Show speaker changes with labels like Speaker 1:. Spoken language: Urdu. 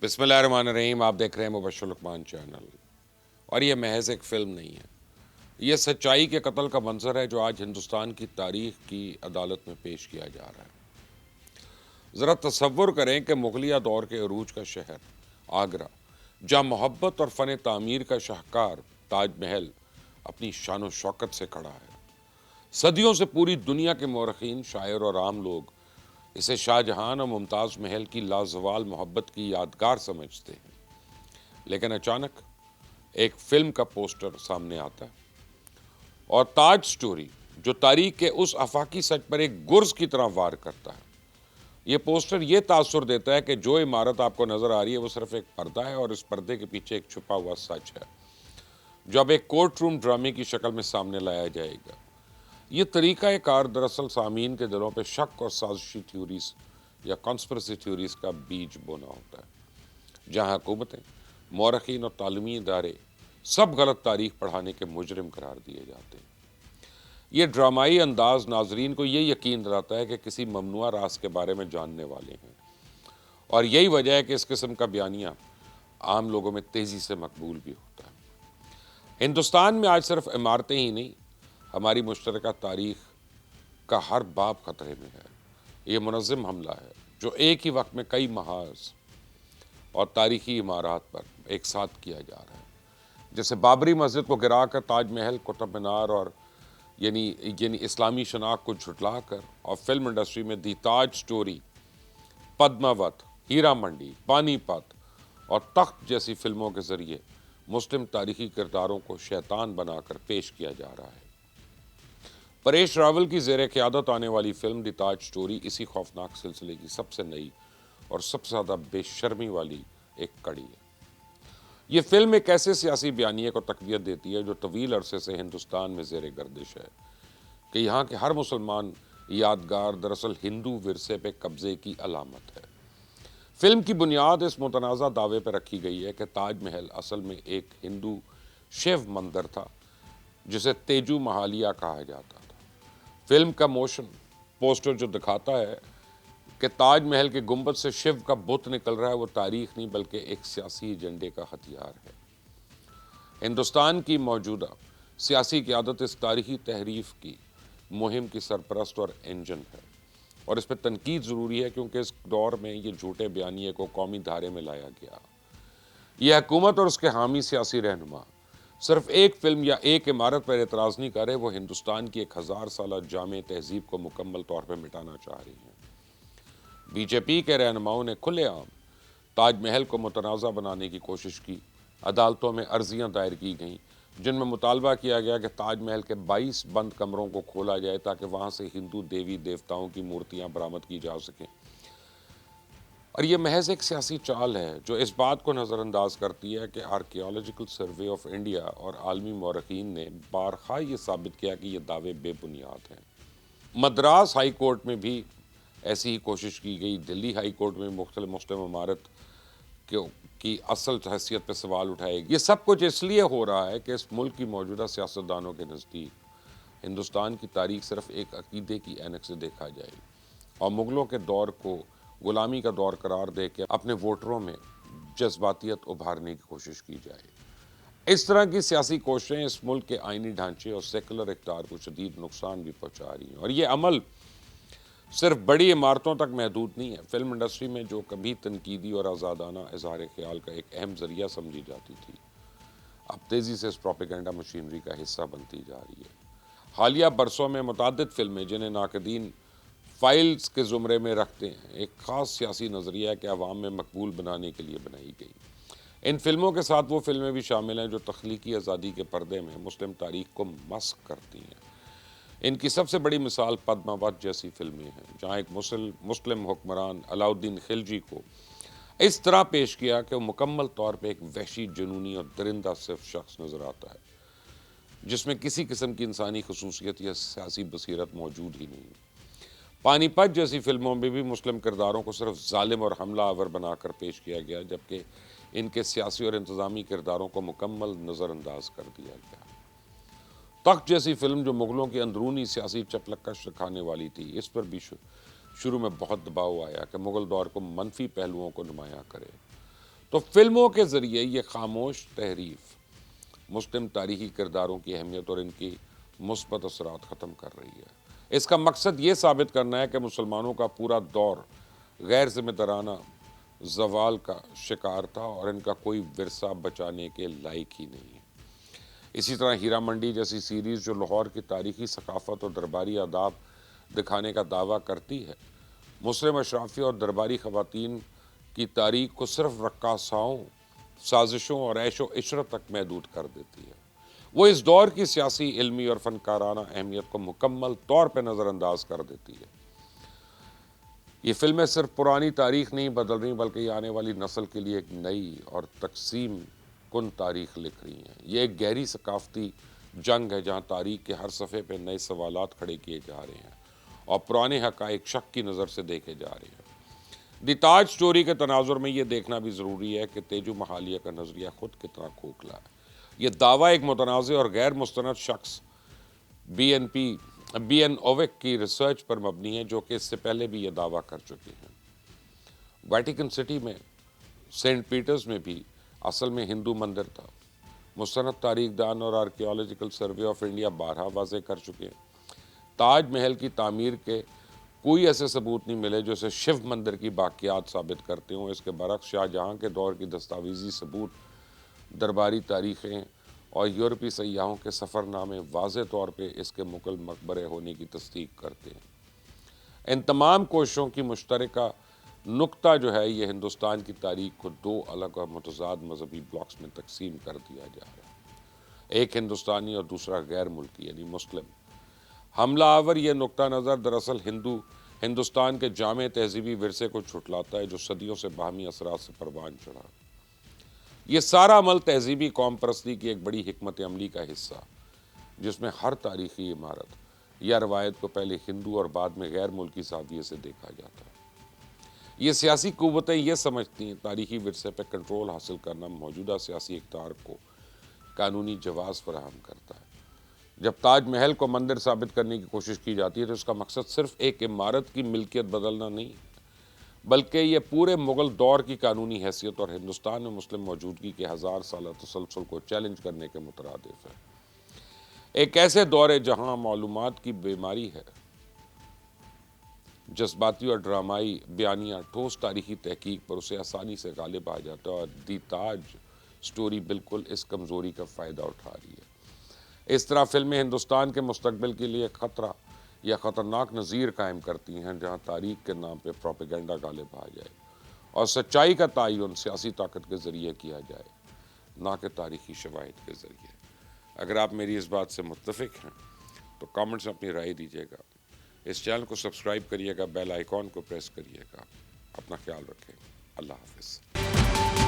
Speaker 1: بسم اللہ الرحمن الرحیم. آپ دیکھ رہے ہیں مبشر لقمان چینل. اور یہ محض ایک فلم نہیں ہے، یہ سچائی کے قتل کا منظر ہے جو آج ہندوستان کی تاریخ کی عدالت میں پیش کیا جا رہا ہے. ذرا تصور کریں کہ مغلیہ دور کے عروج کا شہر آگرہ، جہاں محبت اور فن تعمیر کا شاہکار تاج محل اپنی شان و شوکت سے کھڑا ہے. صدیوں سے پوری دنیا کے مورخین، شاعر اور عام لوگ اسے شاہ جہان اور ممتاز محل کی لازوال محبت کی یادگار سمجھتے ہیں. لیکن اچانک ایک فلم کا پوسٹر سامنے آتا ہے اور تاج سٹوری، جو تاریخ کے اس آفاقی سچ پر ایک گرز کی طرح وار کرتا ہے. یہ پوسٹر یہ تاثر دیتا ہے کہ جو عمارت آپ کو نظر آ رہی ہے وہ صرف ایک پردہ ہے، اور اس پردے کے پیچھے ایک چھپا ہوا سچ ہے جو اب ایک کورٹ روم ڈرامے کی شکل میں سامنے لایا جائے گا. یہ طریقہ کار دراصل سامعین کے دلوں پہ شک اور سازشی تھیوریز یا کانسپریسی تھیوریز کا بیج بونا ہوتا ہے، جہاں حکومتیں، مورخین اور تعلیمی ادارے سب غلط تاریخ پڑھانے کے مجرم قرار دیے جاتے ہیں. یہ ڈرامائی انداز ناظرین کو یہ یقین دلاتا ہے کہ کسی ممنوعہ راز کے بارے میں جاننے والے ہیں، اور یہی وجہ ہے کہ اس قسم کا بیانیہ عام لوگوں میں تیزی سے مقبول بھی ہوتا ہے. ہندوستان میں آج صرف عمارتیں ہی نہیں، ہماری مشترکہ تاریخ کا ہر باب خطرے میں ہے. یہ منظم حملہ ہے جو ایک ہی وقت میں کئی محاذ اور تاریخی عمارات پر ایک ساتھ کیا جا رہا ہے. جیسے بابری مسجد کو گرا کر تاج محل، قطب مینار اور یعنی اسلامی شناخت کو جھٹلا کر، اور فلم انڈسٹری میں دی تاج سٹوری، پدماوت، ہیرا منڈی، پانی پت اور تخت جیسی فلموں کے ذریعے مسلم تاریخی کرداروں کو شیطان بنا کر پیش کیا جا رہا ہے. پریش راول کی زیر قیادت آنے والی فلم دی تاج سٹوری اسی خوفناک سلسلے کی سب سے نئی اور سب سے زیادہ بے شرمی والی ایک کڑی ہے. یہ فلم ایک ایسے سیاسی بیانیے کو تقویت دیتی ہے جو طویل عرصے سے ہندوستان میں زیر گردش ہے، کہ یہاں کے ہر مسلمان یادگار دراصل ہندو ورثے پہ قبضے کی علامت ہے. فلم کی بنیاد اس متنازع دعوے پر رکھی گئی ہے کہ تاج محل اصل میں ایک ہندو شیو مندر تھا جسے تیجو محالیہ کہا جاتا تھا. فلم کا موشن پوسٹر جو دکھاتا ہے کہ تاج محل کے گنبد سے شیو کا بت نکل رہا ہے، وہ تاریخ نہیں بلکہ ایک سیاسی ایجنڈے کا ہتھیار ہے. ہندوستان کی موجودہ سیاسی قیادت اس تاریخی تحریف کی مہم کی سرپرست اور انجن ہے، اور اس پہ تنقید ضروری ہے کیونکہ اس دور میں یہ جھوٹے بیانیے کو قومی دھارے میں لایا گیا. یہ حکومت اور اس کے حامی سیاسی رہنما صرف ایک فلم یا ایک عمارت پر اعتراض نہیں کر رہے، وہ ہندوستان کی ایک 1000 سالہ جامع تہذیب کو مکمل طور پہ مٹانا چاہ رہی ہیں. بی جے پی کے رہنماؤں نے کھلے عام تاج محل کو متنازع بنانے کی کوشش کی. عدالتوں میں عرضیاں دائر کی گئیں جن میں مطالبہ کیا گیا کہ تاج محل کے 22 بند کمروں کو کھولا جائے تاکہ وہاں سے ہندو دیوی دیوتاؤں کی مورتیاں برآمد کی جا سکیں. اور یہ محض ایک سیاسی چال ہے جو اس بات کو نظر انداز کرتی ہے کہ آرکیالوجیکل سروے آف انڈیا اور عالمی مورخین نے بارہا یہ ثابت کیا کہ یہ دعوے بے بنیاد ہیں. مدراس ہائی کورٹ میں بھی ایسی ہی کوشش کی گئی. دلی ہائی کورٹ میں مختلف مسلم عمارت کی اصل حیثیت پہ سوال اٹھائے گئے. یہ سب کچھ اس لیے ہو رہا ہے کہ اس ملک کی موجودہ سیاستدانوں کے نزدیک ہندوستان کی تاریخ صرف ایک عقیدے کی اینک سے دیکھا جائے اور مغلوں کے دور کو غلامی کا دور قرار دے کے اپنے ووٹروں میں جذباتیت ابھارنے کی کوشش کی جائے. اس طرح کی سیاسی کوششیں اس ملک کے آئینی ڈھانچے اور سیکولر اقدار کو شدید نقصان بھی پہنچا رہی ہیں. اور یہ عمل صرف بڑی عمارتوں تک محدود نہیں ہے. فلم انڈسٹری میں جو کبھی تنقیدی اور آزادانہ اظہار خیال کا ایک اہم ذریعہ سمجھی جاتی تھی، اب تیزی سے اس پروپیگنڈا مشینری کا حصہ بنتی جا رہی ہے. حالیہ برسوں میں متعدد فلمیں جنہیں ناقدین فائلز کے زمرے میں رکھتے ہیں، ایک خاص سیاسی نظریہ کے عوام میں مقبول بنانے کے لیے بنائی گئی. ان فلموں کے ساتھ وہ فلمیں بھی شامل ہیں جو تخلیقی آزادی کے پردے میں مسلم تاریخ کو مسخ کرتی ہیں. ان کی سب سے بڑی مثال پدماوت جیسی فلمیں ہیں، جہاں ایک مسلم حکمران علاؤالدین خلجی کو اس طرح پیش کیا کہ وہ مکمل طور پہ ایک وحشی، جنونی اور درندہ صرف شخص نظر آتا ہے جس میں کسی قسم کی انسانی خصوصیت یا سیاسی بصیرت موجود ہی نہیں. پانی پت جیسی فلموں میں بھی مسلم کرداروں کو صرف ظالم اور حملہ آور بنا کر پیش کیا گیا، جبکہ ان کے سیاسی اور انتظامی کرداروں کو مکمل نظر انداز کر دیا گیا. تخت جیسی فلم جو مغلوں کی اندرونی سیاسی چپلکش دکھانے والی تھی، اس پر بھی شروع میں بہت دباؤ آیا کہ مغل دور کو منفی پہلوؤں کو نمایاں کرے. تو فلموں کے ذریعے یہ خاموش تحریف مسلم تاریخی کرداروں کی اہمیت اور ان کی مثبت اثرات ختم کر رہی ہے۔ اس کا مقصد یہ ثابت کرنا ہے کہ مسلمانوں کا پورا دور غیر ذمہ دارانہ زوال کا شکار تھا اور ان کا کوئی ورثہ بچانے کے لائق ہی نہیں ہے۔ اسی طرح ہیرا منڈی جیسی سیریز جو لاہور کی تاریخی ثقافت اور درباری آداب دکھانے کا دعویٰ کرتی ہے، مسلم اشرافی اور درباری خواتین کی تاریخ کو صرف رقاصاؤں، سازشوں اور عیش و عشرت تک محدود کر دیتی ہے۔ وہ اس دور کی سیاسی، علمی اور فنکارانہ اہمیت کو مکمل طور پہ نظر انداز کر دیتی ہے۔ یہ فلمیں صرف پرانی تاریخ نہیں بدل رہی بلکہ یہ آنے والی نسل کے لیے ایک نئی اور تقسیم کن تاریخ لکھ رہی ہیں۔ یہ ایک گہری ثقافتی جنگ ہے جہاں تاریخ کے ہر صفحے پہ نئے سوالات کھڑے کیے جا رہے ہیں اور پرانے حقائق شک کی نظر سے دیکھے جا رہے ہیں۔ دی تاج سٹوری کے تناظر میں یہ دیکھنا بھی ضروری ہے کہ تیجو مہالیہ کا نظریہ خود کتنا کھوکھلا ہے۔ یہ دعویٰ ایک متنازع اور غیر مستند شخص بی این اووک کی ریسرچ پر مبنی ہے جو کہ اس سے پہلے بھی یہ دعویٰ کر چکے ہیں۔ ویٹیکن سٹی میں سینٹ پیٹرز میں بھی اصل میں ہندو مندر تھا۔ مستند تاریخ دان اور آرکیالوجیکل سروے آف انڈیا بارہا واضح کر چکے ہیں۔ تاج محل کی تعمیر کے کوئی ایسے ثبوت نہیں ملے جو اسے شیو مندر کی باقیات ثابت کرتے ہوں۔ اس کے برعکس شاہ جہاں کے دور کی دستاویزی ثبوت، درباری تاریخیں اور یورپی سیاحوں کے سفر نامے واضح طور پہ اس کے مغل مقبرے ہونے کی تصدیق کرتے ہیں۔ ان تمام کوششوں کی مشترکہ نقطہ جو ہے یہ ہندوستان کی تاریخ کو دو الگ اور متضاد مذہبی بلاکس میں تقسیم کر دیا جا رہا ہے، ایک ہندوستانی اور دوسرا غیر ملکی یعنی مسلم۔ حملہ آور یہ نقطہ نظر دراصل ہندوستان کے جامع تہذیبی ورثے کو جھٹلاتا ہے جو صدیوں سے باہمی اثرات سے پروان چڑھا۔ یہ سارا عمل تہذیبی قوم پرستی کی ایک بڑی حکمت عملی کا حصہ، جس میں ہر تاریخی عمارت یا روایت کو پہلے ہندو اور بعد میں غیر ملکی زاویے سے دیکھا جاتا ہے۔ یہ سیاسی قوتیں یہ سمجھتی ہیں تاریخی ورثے پہ کنٹرول حاصل کرنا موجودہ سیاسی اقتدار کو قانونی جواز فراہم کرتا ہے۔ جب تاج محل کو مندر ثابت کرنے کی کوشش کی جاتی ہے تو اس کا مقصد صرف ایک عمارت کی ملکیت بدلنا نہیں بلکہ یہ پورے مغل دور کی قانونی حیثیت اور ہندوستان میں مسلم موجودگی کے 1000 سالہ تسلسل کو چیلنج کرنے کے مترادف ہے۔ ایک ایسے دور ہے جہاں معلومات کی بیماری ہے، جذباتی اور ڈرامائی بیانیہ ٹھوس تاریخی تحقیق پر اسے آسانی سے غالب آ جاتا ہے، اور دی تاج سٹوری بالکل اس کمزوری کا فائدہ اٹھا رہی ہے۔ اس طرح فلمیں ہندوستان کے مستقبل کے لیے خطرہ یا خطرناک نظیر قائم کرتی ہیں جہاں تاریخ کے نام پہ پروپیگنڈا غالب آ جائے اور سچائی کا تعین سیاسی طاقت کے ذریعے کیا جائے، نہ کہ تاریخی شواہد کے ذریعے۔ اگر آپ میری اس بات سے متفق ہیں تو کامنٹس میں اپنی رائے دیجیے گا، اس چینل کو سبسکرائب کریے گا، بیل آئیکن کو پریس کریے گا۔ اپنا خیال رکھیں۔ اللہ حافظ۔